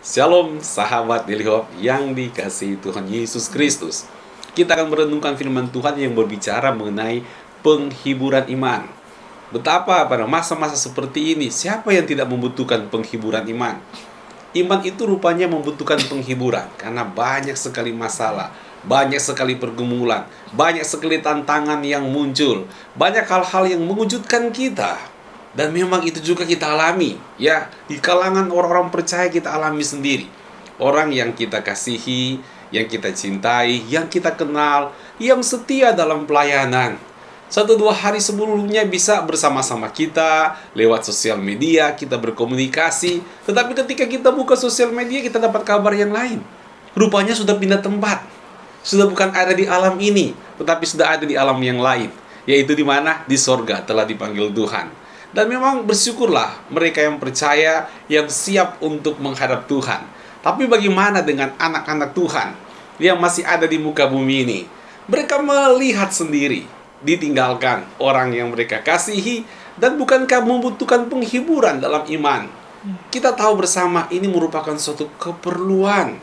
Shalom sahabat Daily Hope yang dikasihi Tuhan Yesus Kristus. Kita akan merenungkan firman Tuhan yang berbicara mengenai penghiburan iman. Betapa pada masa-masa seperti ini, siapa yang tidak membutuhkan penghiburan iman? Iman itu rupanya membutuhkan penghiburan karena banyak sekali masalah, banyak sekali pergumulan, banyak sekali tantangan yang muncul, banyak hal-hal yang mengejutkan kita. Dan memang itu juga kita alami, ya, di kalangan orang-orang percaya kita alami sendiri. Orang yang kita kasihi, yang kita cintai, yang kita kenal, yang setia dalam pelayanan. 1-2 hari sebelumnya bisa bersama-sama kita, lewat sosial media, kita berkomunikasi. Tetapi ketika kita buka sosial media, kita dapat kabar yang lain. Rupanya sudah pindah tempat. Sudah bukan ada di alam ini, tetapi sudah ada di alam yang lain. Yaitu di mana? Di sorga telah dipanggil Tuhan. Dan memang bersyukurlah mereka yang percaya, yang siap untuk menghadap Tuhan. Tapi bagaimana dengan anak-anak Tuhan yang masih ada di muka bumi ini? Mereka melihat sendiri, ditinggalkan orang yang mereka kasihi, dan bukankah membutuhkan penghiburan dalam iman? Kita tahu bersama ini merupakan suatu keperluan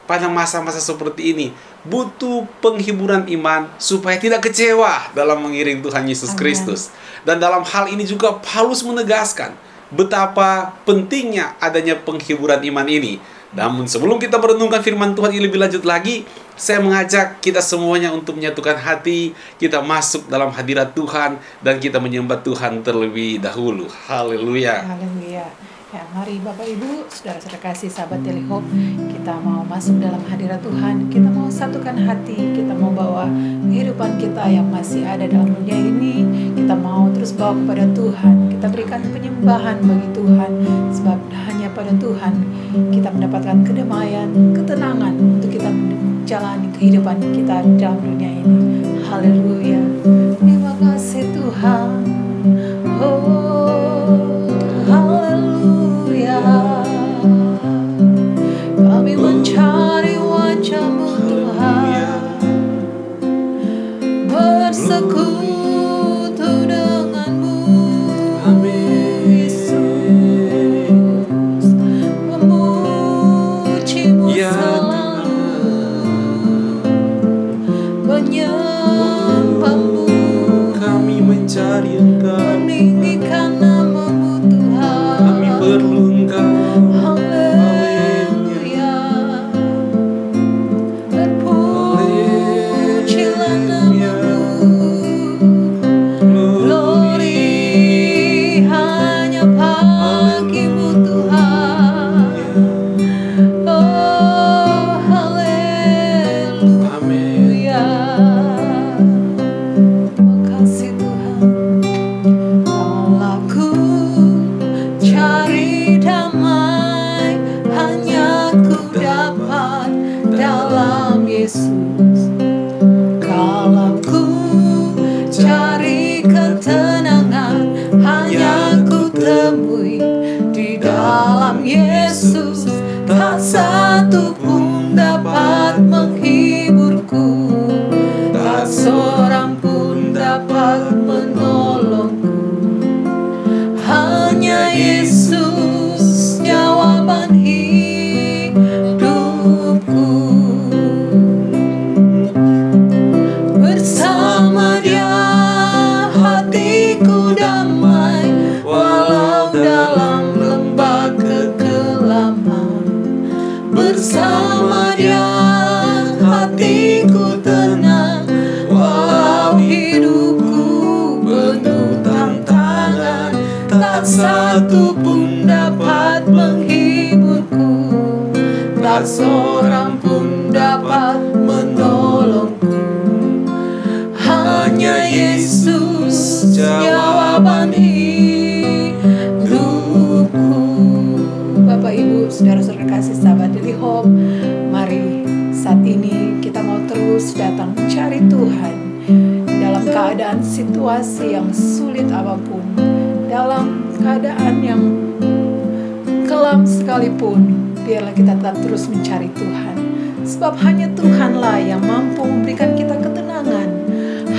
pada masa-masa seperti ini. Butuh penghiburan iman supaya tidak kecewa dalam mengiring Tuhan Yesus Kristus. Dan dalam hal ini juga Paulus menegaskan betapa pentingnya adanya penghiburan iman ini. Namun sebelum kita merenungkan firman Tuhan ini lebih lanjut lagi, saya mengajak kita semuanya untuk menyatukan hati, kita masuk dalam hadirat Tuhan, dan kita menyembah Tuhan terlebih dahulu. Haleluya. Haleluya. Ya, mari Bapak Ibu, saudara-saudara kasih sahabat Daily Hope, kita mau masuk dalam hadirat Tuhan, kita mau satukan hati, kita mau bawa kehidupan kita yang masih ada dalam dunia ini, kita mau terus bawa kepada Tuhan, kita berikan penyembahan bagi Tuhan, sebab hanya pada Tuhan kita mendapatkan kedamaian, ketenangan untuk kita menjalani kehidupan kita dalam dunia ini. Haleluya. Terima kasih Tuhan. Kami mencari wajah-Mu Tuhan, bersekutu dengan-Mu Yesus, memuji-Mu selalu, menyembah-Mu. Kami mencari Engkau, meninggikan nama-Mu Tuhan. kami perlu Engkau. Satu pun dapat menghiburku, tak seorang pun dapat menolongku. Hanya Yesus jawaban hidupku. Bersama Dia hatiku damai, walau dalam lembah kekelaman. Bersama Dia hatiku tenang, walau hidupku penuh tantangan. Tak satu pun dapat menghiburku, tak seorang pun dapat menolongku. Hanya Yesus jawaban hidupku. Bapak Ibu, saudara-saudara kasih sahabat Daily Hope, mari saat ini kita mau terus datang mencari Tuhan dalam keadaan situasi yang sulit apapun, dalam keadaan yang kelam sekalipun. Biarlah kita tetap terus mencari Tuhan, sebab hanya Tuhanlah yang mampu memberikan kita ketenangan,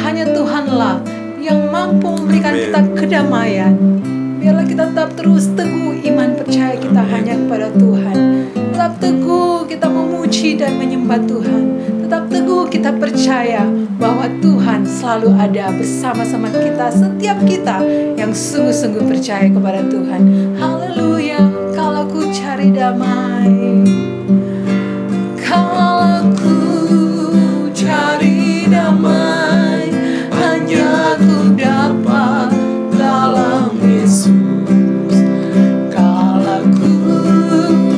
hanya Tuhanlah yang mampu memberikan kita kedamaian. Biarlah kita tetap terus teguh iman percaya kita hanya kepada Tuhan. menyembah Tuhan, tetap teguh kita percaya bahwa Tuhan selalu ada bersama-sama kita, setiap kita yang sungguh-sungguh percaya kepada Tuhan. Haleluya. Kalau ku cari damai, kalau ku cari damai, hanya ku dapat dalam Yesus. Kalau ku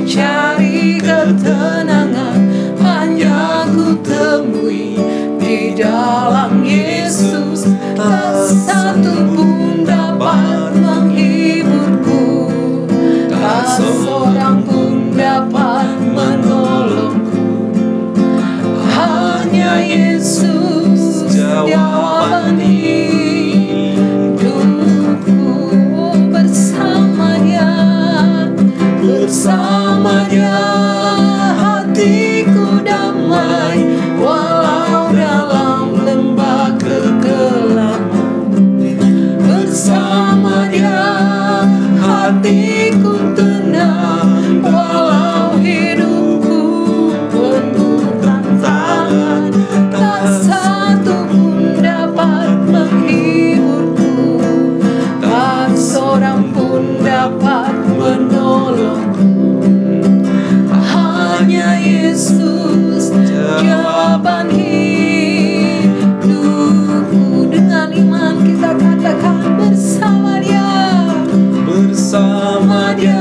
cari ketenangan, hanya ku temui di dalam Yesus. Tak satu pun dapat menghiburku, tak seorang pun dapat menolongku. Hanya Yesus jawaban hidupku. Bersama Dia, bersama Dia hatiku damai, walau dalam lembah kegelapan. Bersama Dia hatiku tenang, walau hidupku penuh tantangan. Tak satu pun dapat menghiburku, tak seorang pun dapat menolongku. Hanya Yesus jawaban hidupku. Dengan iman kita katakan, bersama Dia, bersama Dia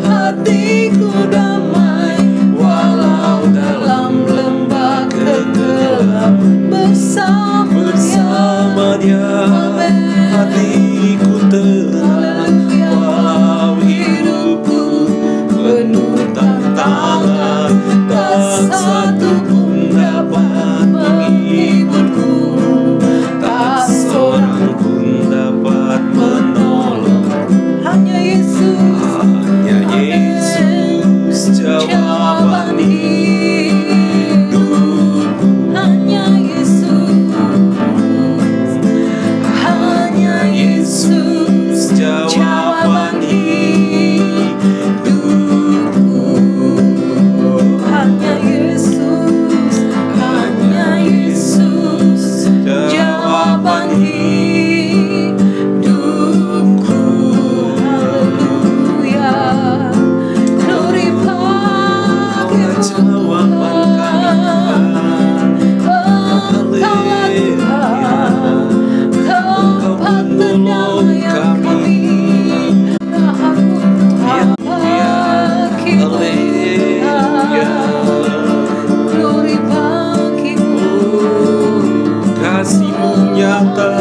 hatiku damai, walau dalam lembah kegelapan. Bersama Dia hatiku tenang, walau hidupku penuh tantangan. Tak satu pun dapat menghiburku, tak seorang pun dapat menolong. Hanya Yesus jawaban hidupku. Hanya Yesus jawaban hidupku. Hanya Yesus jawaban hidupku. Haleluya. Glory bagi Tuhan. Engkaulah Tuhan, tempat pendamaian kami. Glory bagimu. Kasih-Mu nyata,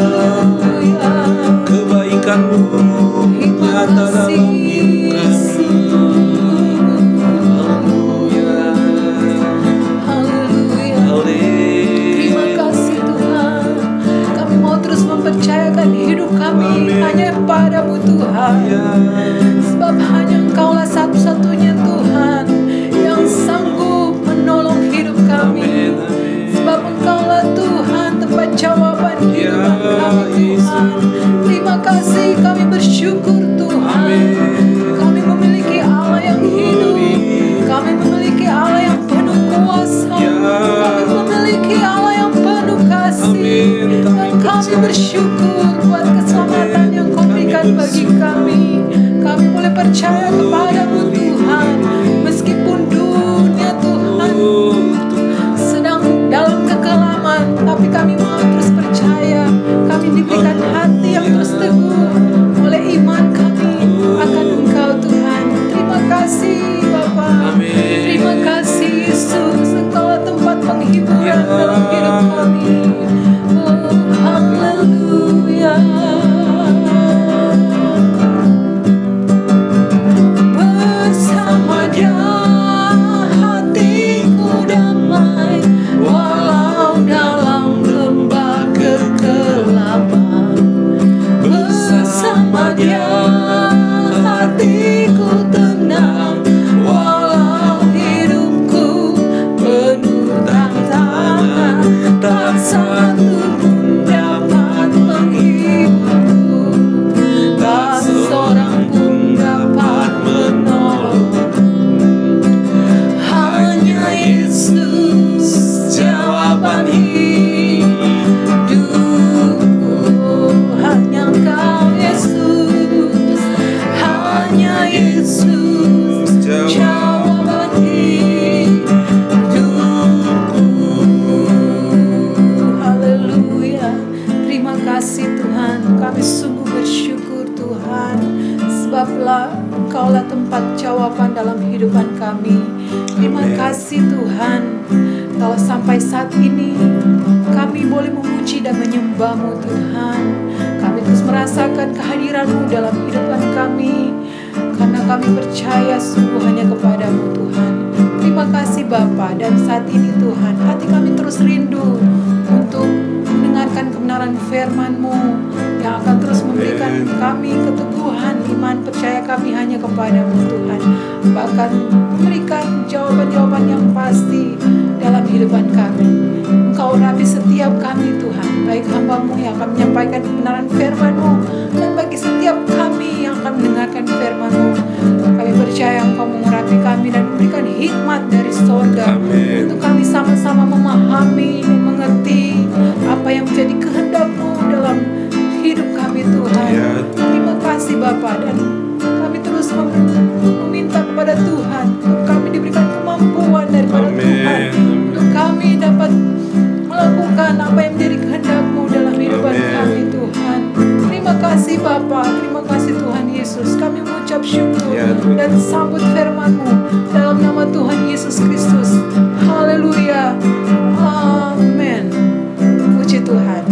kebaikan-Mu nyata dalam hidup kami. Haleluya. Terima kasih Tuhan. Kami mau terus mempercayakan hidup kami hanya padamu Tuhan. Sebab hanya Engkaulah satu-satunya Tuhan yang sanggup menolong hidup kami. Sebab Engkaulah Tuhan tempat jawaban kehidupan kami Tuhan. Terima kasih, kami bersyukur Tuhan. Kami memiliki Allah yang hidup. Kami memiliki Allah yang penuh kuasa. Kami memiliki Allah yang penuh kasih. Dan kami bersyukur buat keselamatan yang Kau berikan bagi kami. Kami boleh percaya kepadamu Tuhan. Meskipun dunia Tuhan sedang dalam kekelaman, tapi kami mau terus percaya. Kami diberikan hati yang terus teguh oleh iman kami akan Engkau Tuhan. Terima kasih Bapa. Terima kasih Yesus. Engkaulah tempat penghiburan dalam hidup kami. Oh, haleluya. Bersama Dia hatiku damai, walau dalam lembah kegelapan. Bersama Dia hatiku tenang, walau dalam kehidupan kami. Terima kasih Tuhan, kalau sampai saat ini kami boleh memuji dan menyembah-Mu Tuhan. Kami terus merasakan kehadiran-Mu dalam kehidupan kami, karena kami percaya sungguh hanya kepada-Mu Tuhan. Terima kasih Bapa, dan saat ini Tuhan, hati kami terus rindu untuk mendengarkan kebenaran firman-Mu yang akan terus memberikan kami keteguhan iman percaya kami hanya kepada-Mu Tuhan. Bahkan memberikan jawaban-jawaban yang pasti dalam kehidupan kami. Engkau urapi setiap kami Tuhan, baik hamba-Mu yang akan menyampaikan kebenaran firman-Mu, dan bagi setiap kami yang akan mendengarkan firman-Mu. Kami percaya Engkau mengurapi kami dan memberikan hikmat dari sorga. Untuk kami sama-sama memahami dan mengerti apa yang menjadi kehendak-Mu dalam hidup kami Tuhan. Terima kasih Bapa, dan kami terus meminta kepada Tuhan untuk kami diberikan kemampuan daripada Tuhan, untuk kami dapat melakukan apa yang menjadi kehendak-Mu dalam kehidupan kami Tuhan. Terima kasih Bapa, terima kasih Tuhan Yesus. Kami mengucap syukur dan sambut firman-Mu dalam nama Tuhan Yesus Kristus. Haleluya, amin. Puji Tuhan.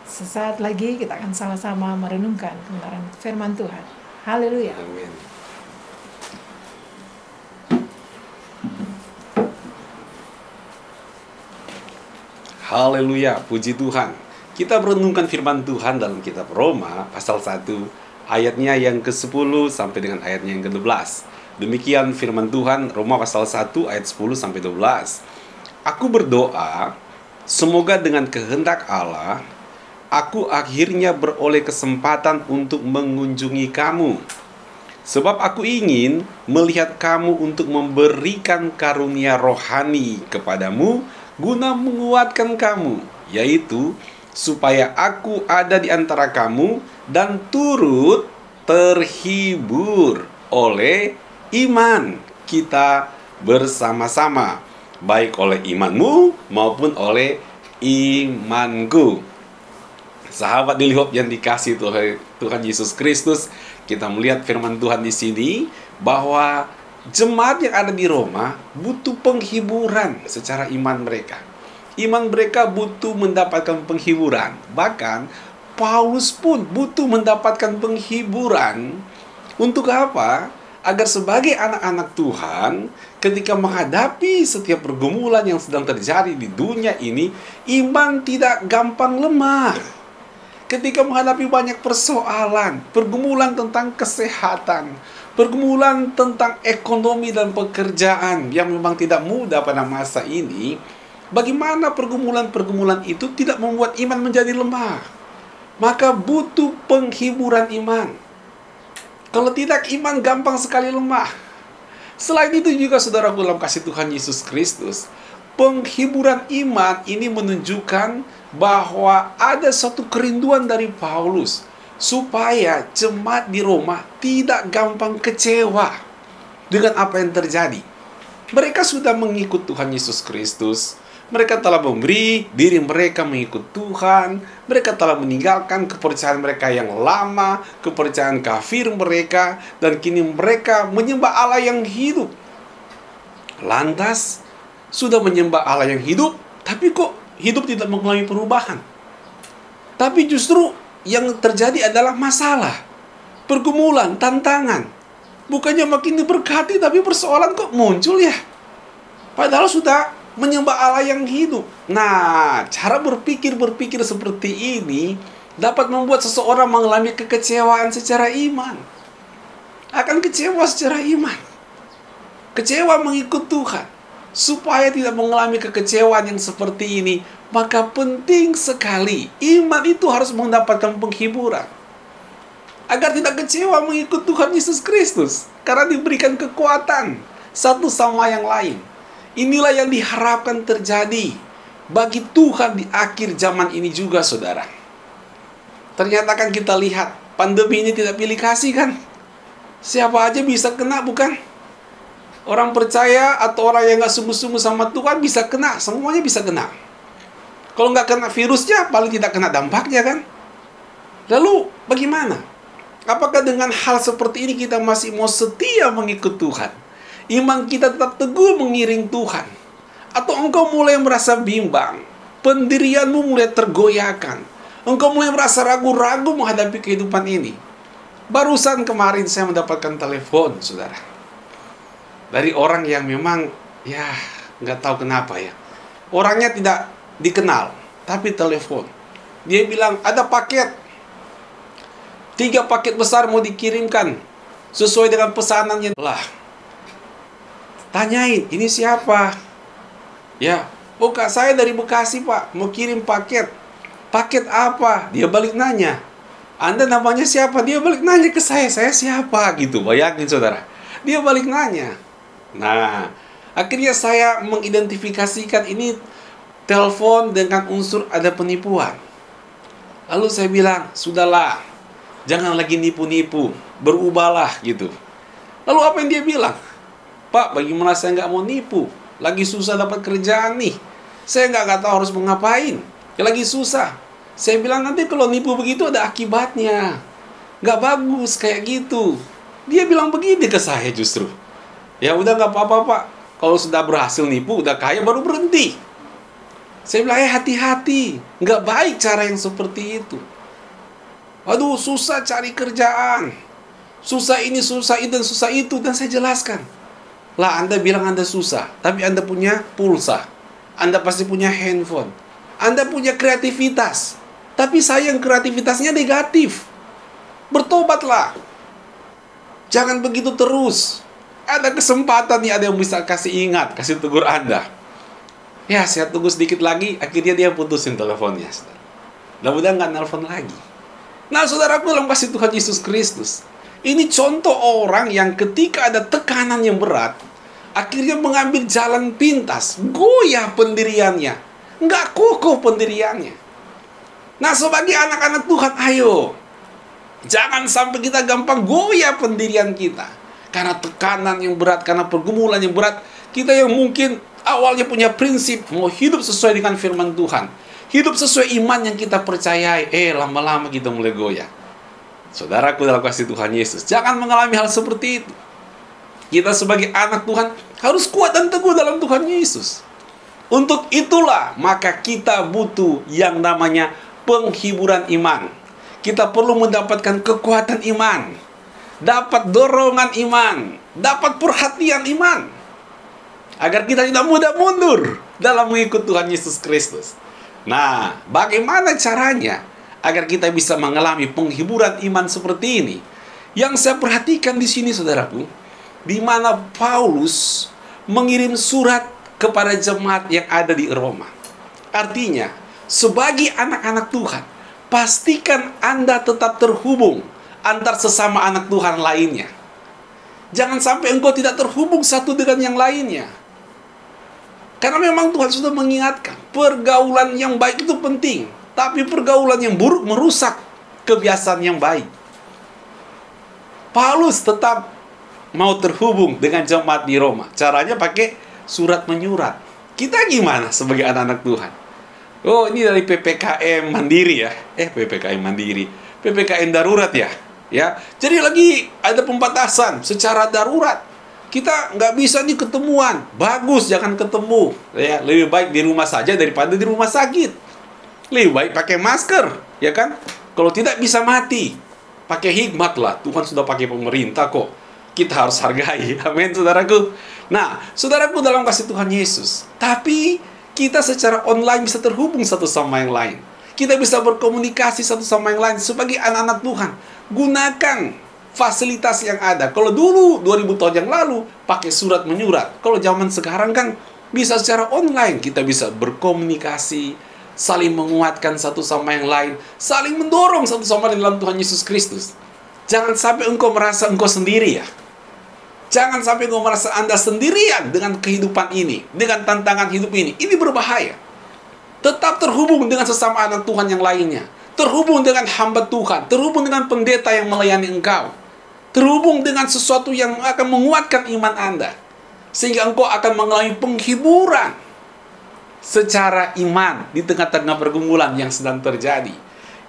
Sesaat lagi kita akan sama-sama merenungkan kebenaran firman Tuhan. Haleluya. Amin. Haleluya, puji Tuhan. Kita merenungkan firman Tuhan dalam kitab Roma pasal 1 ayatnya yang ke-10 sampai dengan ayatnya yang ke-12. Demikian firman Tuhan, Roma pasal 1 ayat 10 sampai 12. Aku berdoa, semoga dengan kehendak Allah, aku akhirnya beroleh kesempatan untuk mengunjungi kamu. Sebab aku ingin melihat kamu untuk memberikan karunia rohani kepadamu, guna menguatkan kamu, yaitu supaya aku ada di antara kamu dan turut terhibur oleh iman kita bersama-sama, baik oleh imanmu maupun oleh imanku. Sahabat Daily Hope yang dikasihi Tuhan Yesus Kristus, kita melihat firman Tuhan di sini bahwa jemaat yang ada di Roma butuh penghiburan secara iman mereka. Iman mereka butuh mendapatkan penghiburan. Bahkan Paulus pun butuh mendapatkan penghiburan. Untuk apa? Agar sebagai anak-anak Tuhan, ketika menghadapi setiap pergumulan yang sedang terjadi di dunia ini, iman tidak gampang lemah. Ketika menghadapi banyak persoalan, pergumulan tentang kesehatan, pergumulan tentang ekonomi dan pekerjaan yang memang tidak mudah pada masa ini, bagaimana pergumulan-pergumulan itu tidak membuat iman menjadi lemah? Maka butuh penghiburan iman. Kalau tidak, iman gampang sekali lemah. Selain itu juga, saudaraku dalam kasih Tuhan Yesus Kristus, penghiburan iman ini menunjukkan bahwa ada suatu kerinduan dari Paulus supaya jemaat di Roma tidak gampang kecewa dengan apa yang terjadi. Mereka sudah mengikut Tuhan Yesus Kristus. Mereka telah memberi diri mereka mengikut Tuhan. Mereka telah meninggalkan kepercayaan mereka yang lama, kepercayaan kafir mereka, dan kini mereka menyembah Allah yang hidup. Lantas, sudah menyembah Allah yang hidup, tapi kok hidup tidak mengalami perubahan? Tapi justru yang terjadi adalah masalah, pergumulan, tantangan. Bukannya makin diberkati, tapi persoalan kok muncul ya? Padahal sudah menyembah Allah yang hidup. Nah, cara berpikir seperti ini dapat membuat seseorang mengalami kekecewaan secara iman. Akan kecewa secara iman. Kecewa mengikut Tuhan. Supaya tidak mengalami kekecewaan yang seperti ini, maka penting sekali iman itu harus mendapatkan penghiburan. Agar tidak kecewa mengikut Tuhan Yesus Kristus, karena diberikan kekuatan satu sama yang lain. Inilah yang diharapkan terjadi bagi Tuhan di akhir zaman ini juga, saudara. Ternyata kan kita lihat, pandemi ini tidak pilih kasih kan? Siapa aja bisa kena, bukan? Orang percaya atau orang yang gak sungguh-sungguh sama Tuhan bisa kena, semuanya bisa kena. Kalau nggak kena virusnya, paling tidak kena dampaknya kan? Lalu bagaimana? Apakah dengan hal seperti ini kita masih mau setia mengikut Tuhan? Iman kita tetap teguh mengiring Tuhan? Atau engkau mulai merasa bimbang? Pendirianmu mulai tergoyahkan? Engkau mulai merasa ragu-ragu menghadapi kehidupan ini? Barusan kemarin saya mendapatkan telepon, saudara, dari orang yang memang, ya, nggak tahu kenapa ya. Orangnya tidak dikenal, tapi telepon. Dia bilang, ada paket. 3 paket besar mau dikirimkan sesuai dengan pesanannya. Lah, tanyain, ini siapa? Ya, bukan, saya dari Bekasi, Pak, mau kirim paket. Paket apa? Dia balik nanya, Anda namanya siapa? Dia balik nanya ke saya siapa? Gitu, bayangin saudara. Dia balik nanya. Nah, akhirnya saya mengidentifikasikan ini telepon dengan unsur ada penipuan. Lalu saya bilang, sudahlah, jangan lagi nipu-nipu, berubahlah gitu. Lalu apa yang dia bilang? Pak, bagaimana saya nggak mau nipu? Lagi susah dapat kerjaan nih. Saya nggak tahu harus mengapain. Ya lagi susah. Saya bilang, nanti kalau nipu begitu ada akibatnya. Nggak bagus kayak gitu. Dia bilang begini ke saya justru. Ya udah nggak apa-apa, Pak. Kalau sudah berhasil nipu, udah kaya baru berhenti. Saya bilang, hati-hati. Nggak baik cara yang seperti itu. Aduh, susah cari kerjaan. Susah ini, susah itu, dan susah itu. Dan saya jelaskan. Lah, Anda bilang Anda susah. Tapi Anda punya pulsa. Anda pasti punya handphone. Anda punya kreativitas. Tapi sayang kreativitasnya negatif. Bertobatlah. Jangan begitu terus. Ada kesempatan nih, ada yang bisa kasih ingat, kasih tegur Anda. Ya, saya tunggu sedikit lagi. Akhirnya dia putusin teleponnya. Mudah-mudahan nggak nelfon lagi. Nah, saudaraku dalam kasih Tuhan Yesus Kristus, ini contoh orang yang ketika ada tekanan yang berat, akhirnya mengambil jalan pintas, goyah pendiriannya, nggak kokoh pendiriannya. Nah, sebagai anak-anak Tuhan, ayo, jangan sampai kita gampang goyah pendirian kita. Karena tekanan yang berat, karena pergumulan yang berat, kita yang mungkin awalnya punya prinsip, mau hidup sesuai dengan firman Tuhan, hidup sesuai iman yang kita percayai, lama-lama kita mulai goyah. Saudaraku dalam kasih Tuhan Yesus, jangan mengalami hal seperti itu. Kita sebagai anak Tuhan harus kuat dan teguh dalam Tuhan Yesus. Untuk itulah maka kita butuh yang namanya penghiburan iman. Kita perlu mendapatkan kekuatan iman, dapat dorongan iman, dapat perhatian iman, agar kita tidak mudah mundur dalam mengikut Tuhan Yesus Kristus. Nah, bagaimana caranya agar kita bisa mengalami penghiburan iman seperti ini? Yang saya perhatikan di sini, saudaraku, di mana Paulus mengirim surat kepada jemaat yang ada di Roma. Artinya, sebagai anak-anak Tuhan, pastikan Anda tetap terhubung antar sesama anak Tuhan lainnya. Jangan sampai engkau tidak terhubung satu dengan yang lainnya. Karena memang Tuhan sudah mengingatkan, pergaulan yang baik itu penting, tapi pergaulan yang buruk merusak kebiasaan yang baik. Paulus tetap mau terhubung dengan jemaat di Roma. Caranya pakai surat menyurat. Kita gimana sebagai anak-anak Tuhan? Oh, ini dari PPKM Mandiri ya. PPKM Mandiri. PPKM darurat ya. Ya. Jadi lagi ada pembatasan secara darurat. Kita nggak bisa nih ketemuan. Bagus, jangan ketemu. Ya, lebih baik di rumah saja daripada di rumah sakit. Lebih baik pakai masker, ya kan? Kalau tidak bisa mati. Pakai hikmat lah. Tuhan sudah pakai pemerintah kok. Kita harus hargai. Amin, saudaraku. Nah, saudaraku dalam kasih Tuhan Yesus. Tapi kita secara online bisa terhubung satu sama yang lain. Kita bisa berkomunikasi satu sama yang lain sebagai anak-anak Tuhan. Gunakan fasilitas yang ada. Kalau dulu 2000 tahun yang lalu pakai surat menyurat. Kalau zaman sekarang kan bisa secara online. Kita bisa berkomunikasi, saling menguatkan satu sama yang lain, saling mendorong satu sama lain dalam Tuhan Yesus Kristus. Jangan sampai engkau merasa engkau sendiri ya. Jangan sampai engkau merasa Anda sendirian dengan kehidupan ini, dengan tantangan hidup ini. Ini berbahaya. Tetap terhubung dengan sesama anak Tuhan yang lainnya. Terhubung dengan hamba Tuhan. Terhubung dengan pendeta yang melayani engkau. Terhubung dengan sesuatu yang akan menguatkan iman Anda. Sehingga engkau akan mengalami penghiburan secara iman di tengah-tengah pergumulan yang sedang terjadi.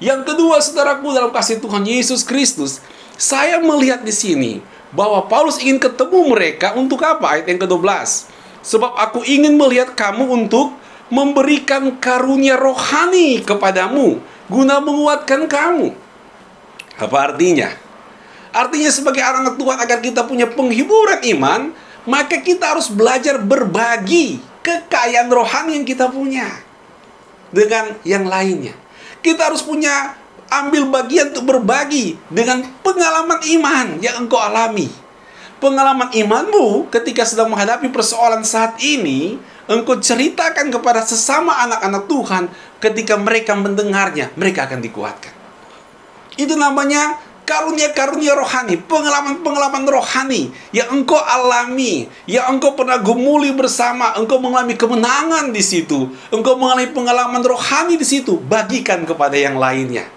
Yang kedua, saudaraku dalam kasih Tuhan Yesus Kristus, Saya melihat di sini bahwa Paulus ingin ketemu mereka untuk apa? Ayat yang ke-12. Sebab aku ingin melihat kamu untuk memberikan karunia rohani kepadamu, guna menguatkan kamu. Apa artinya? Artinya sebagai anak Tuhan, agar kita punya penghiburan iman, maka kita harus belajar berbagi kekayaan rohani yang kita punya dengan yang lainnya. Kita harus ambil bagian untuk berbagi dengan pengalaman iman yang engkau alami. Pengalaman imanmu ketika sedang menghadapi persoalan saat ini, engkau ceritakan kepada sesama anak-anak Tuhan. Ketika mereka mendengarnya, mereka akan dikuatkan. Itu namanya karunia-karunia rohani, pengalaman-pengalaman rohani yang engkau alami, yang engkau pernah gumuli bersama, engkau mengalami kemenangan di situ, engkau mengalami pengalaman rohani di situ, bagikan kepada yang lainnya.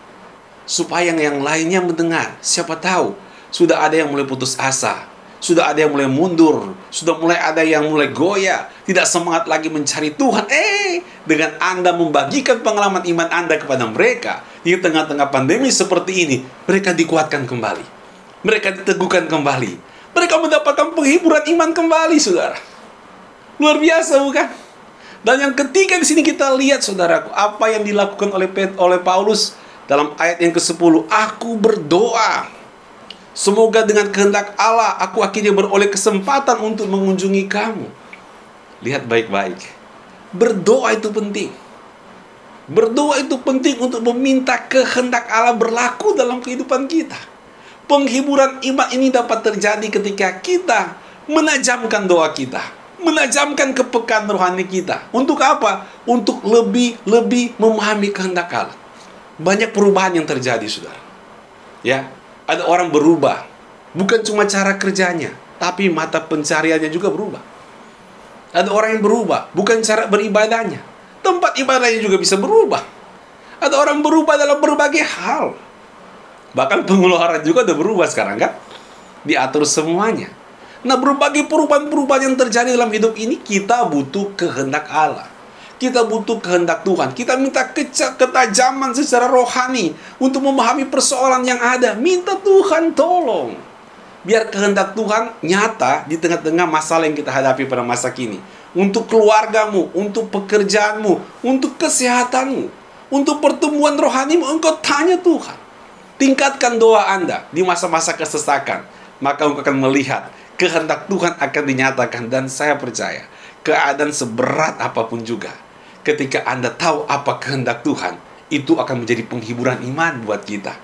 Supaya yang lainnya mendengar. Siapa tahu sudah ada yang mulai putus asa, sudah ada yang mulai mundur, sudah mulai ada yang mulai goyah, tidak semangat lagi mencari Tuhan. Dengan Anda membagikan pengalaman iman Anda kepada mereka di tengah-tengah pandemi seperti ini, mereka dikuatkan kembali, mereka diteguhkan kembali, mereka mendapatkan penghiburan iman kembali, saudara. Luar biasa, bukan? Dan yang ketiga di sini kita lihat, saudaraku, apa yang dilakukan oleh Paulus dalam ayat yang ke-10. Aku berdoa, semoga dengan kehendak Allah aku akhirnya beroleh kesempatan untuk mengunjungi kamu. Lihat baik-baik. Berdoa itu penting. Berdoa itu penting untuk meminta kehendak Allah berlaku dalam kehidupan kita. Penghiburan iman ini dapat terjadi ketika kita menajamkan doa kita, menajamkan kepekaan rohani kita. Untuk apa? Untuk lebih memahami kehendak Allah. Banyak perubahan yang terjadi, saudara. Ya, ada orang berubah. Bukan cuma cara kerjanya, tapi mata pencariannya juga berubah. Ada orang yang berubah, bukan cara beribadahnya, tempat ibadahnya juga bisa berubah. Ada orang berubah dalam berbagai hal. Bahkan pengeluaran juga udah berubah sekarang, kan? Diatur semuanya. Nah, berbagai perubahan-perubahan yang terjadi dalam hidup ini, kita butuh kehendak Allah. Kita butuh kehendak Tuhan. Kita minta ketajaman secara rohani untuk memahami persoalan yang ada. Minta Tuhan tolong. Biar kehendak Tuhan nyata di tengah-tengah masalah yang kita hadapi pada masa kini. Untuk keluargamu, untuk pekerjaanmu, untuk kesehatanmu, untuk pertumbuhan rohanimu, engkau tanya Tuhan. Tingkatkan doa Anda di masa-masa kesesakan. Maka engkau akan melihat kehendak Tuhan akan dinyatakan. Dan saya percaya, keadaan seberat apapun juga, ketika Anda tahu apa kehendak Tuhan, itu akan menjadi penghiburan iman buat kita.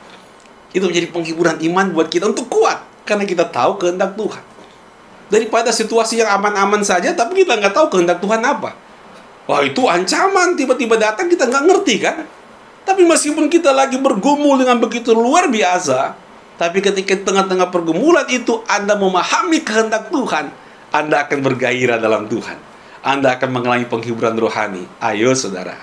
Itu menjadi penghiburan iman buat kita untuk kuat, karena kita tahu kehendak Tuhan. Daripada situasi yang aman-aman saja, tapi kita nggak tahu kehendak Tuhan apa. Wah, itu ancaman tiba-tiba datang, kita nggak ngerti, kan? Tapi meskipun kita lagi bergumul dengan begitu luar biasa, tapi ketika tengah-tengah pergumulan itu Anda memahami kehendak Tuhan, Anda akan bergairah dalam Tuhan. Anda akan mengalami penghiburan rohani. Ayo saudara,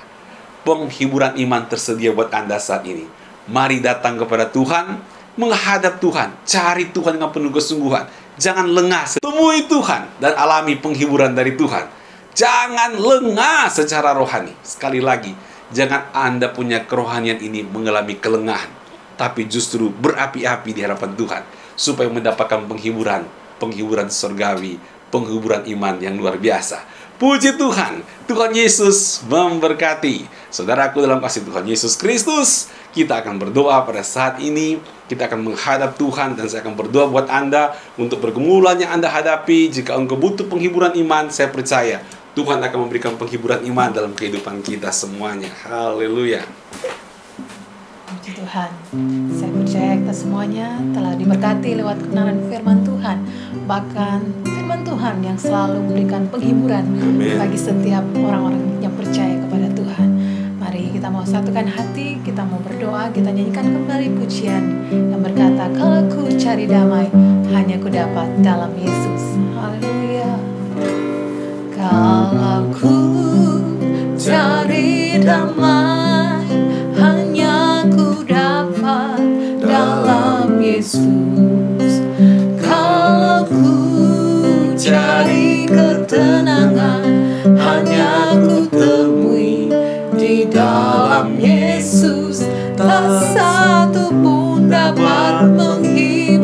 penghiburan iman tersedia buat Anda saat ini. Mari datang kepada Tuhan, menghadap Tuhan, cari Tuhan dengan penuh kesungguhan. Jangan lengah, temui Tuhan dan alami penghiburan dari Tuhan. Jangan lengah secara rohani. Sekali lagi, jangan Anda punya kerohanian ini mengalami kelengahan, tapi justru berapi-api di hadapan Tuhan, supaya mendapatkan penghiburan surgawi, penghiburan iman yang luar biasa. Puji Tuhan, Tuhan Yesus memberkati. Saudaraku dalam kasih Tuhan Yesus Kristus, kita akan berdoa pada saat ini. Kita akan menghadap Tuhan dan saya akan berdoa buat Anda untuk pergumulan yang Anda hadapi. Jika engkau butuh penghiburan iman, saya percaya Tuhan akan memberikan penghiburan iman dalam kehidupan kita semuanya. Haleluya. Puji Tuhan, saya percaya kita semuanya telah diberkati lewat kebenaran firman Tuhan. Bahkan firman Tuhan yang selalu memberikan penghiburan bagi setiap orang-orang yang percaya kepada Tuhan. Mari kita mau satukan hati, kita mau berdoa, kita nyanyikan kembali pujian yang berkata, kalau ku cari damai, hanya ku dapat dalam Yesus. Haleluya. Kalau ku cari damai, hanya ku dapat dalam Yesus. Kalau ku cari ketenangan, hanya ku temui di dalam Yesus. Tak satu pun dapat menghibur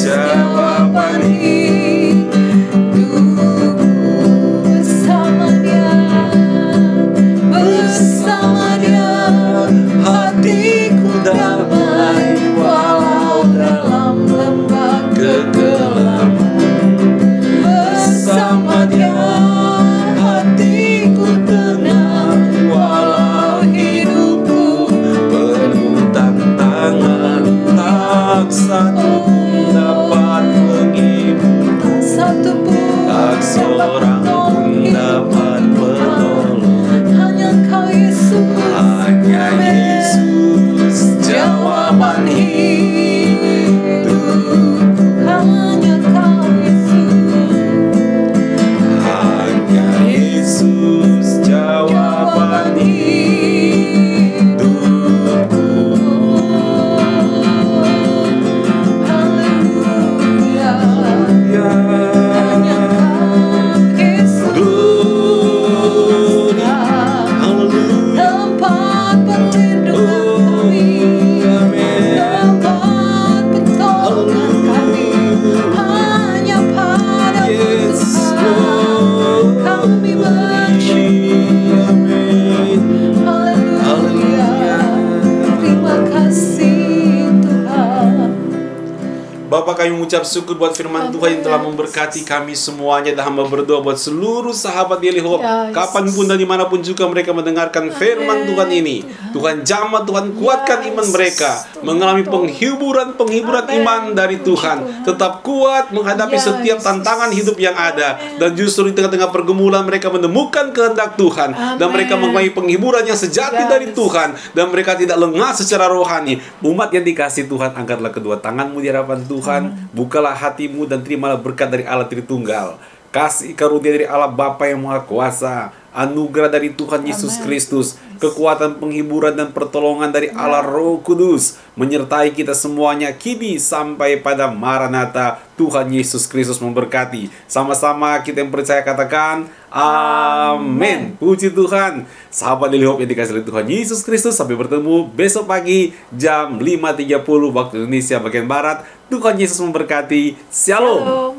jawaban hidupku. Bersama Dia, bersama Dia, hatiku damai walau dalam lembah kegelapan. Bersama Dia, hatiku tenang walau hidupku penuh tantangan, tak satu pun dapat menghibur, tak satu pun tak seorang pun dapat menolong. hanya Kau Yesus, Hanya Yesus jawaban hidup. hanya Kau Yesus, Hanya Yesus jawaban hidupku. haleluya. Ya Hanya Kau Yesus, haleluya. tempat perlindungan kami, tempat pertolongan kami, hanya pada Yes, Tuhan kami bersyukur. Amin. Haleluya. Terima kasih Tuhan. Bapak, kami mengucap syukur buat firman Tuhan yang telah memberkati kami semuanya. Dan hamba berdoa buat seluruh sahabat Daily Hope, Ya, Yesus. kapanpun dan dimanapun juga mereka mendengarkan firman Tuhan ini. Tuhan jamah, Tuhan kuatkan Ya, iman Yesus. mereka, mengalami penghiburan Amin. iman dari Tuhan. Tetap kuat menghadapi Ya, setiap Yesus. tantangan hidup yang ada. Dan justru di tengah-tengah pergumulan mereka menemukan kehendak Tuhan. Dan Amin. mereka mengalami penghiburan yang sejati Ya, dari Yesus. Tuhan. Dan mereka tidak lengah secara rohani. Umat yang dikasih Tuhan, angkatlah kedua tanganmu di hadapan Tuhan, bukalah hatimu dan terimalah berkat dari Allah Tritunggal, kasih karunia dari Allah Bapa yang Maha Kuasa, anugerah dari Tuhan Yesus Amin. Kristus, kekuatan penghiburan dan pertolongan dari Allah Roh Kudus menyertai kita semuanya kini sampai pada Maranatha. Tuhan Yesus Kristus memberkati. Sama-sama kita yang percaya katakan amin. Puji Tuhan. Sahabat Daily Hope yang dikasihi oleh Tuhan Yesus Kristus, sampai bertemu besok pagi jam 5.30 waktu Indonesia bagian Barat. Tuhan Yesus memberkati. Shalom. Shalom.